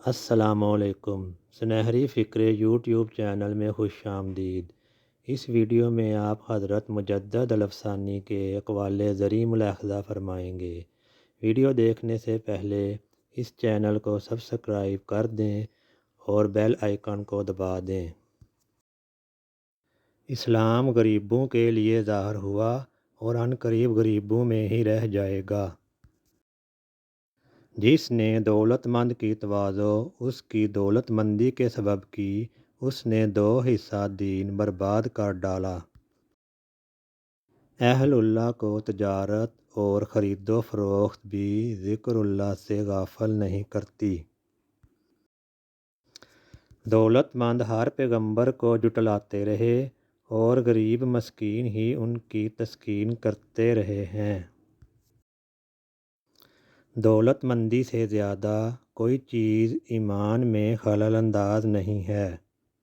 السلام علیکم۔ سنہری فکرے یوٹیوب چینل میں خوش آمدید۔ اس ویڈیو میں آپ حضرت مجدد الافسانی کے اقوال زرعی ملاحظہ فرمائیں گے۔ ویڈیو دیکھنے سے پہلے اس چینل کو سبسکرائب کر دیں اور بیل آئیکن کو دبا دیں۔ اسلام غریبوں کے لیے ظاہر ہوا اور عنقریب غریبوں میں ہی رہ جائے گا۔ جس نے دولت مند کی تواضع اس کی دولت مندی کے سبب کی، اس نے دو حصہ دین برباد کر ڈالا۔ اہل اللہ کو تجارت اور خرید و فروخت بھی ذکر اللہ سے غافل نہیں کرتی۔ دولت مند ہر پیغمبر کو جھٹلاتے رہے اور غریب مسکین ہی ان کی تسکین کرتے رہے ہیں۔ دولت مندی سے زیادہ کوئی چیز ایمان میں خلل انداز نہیں ہے۔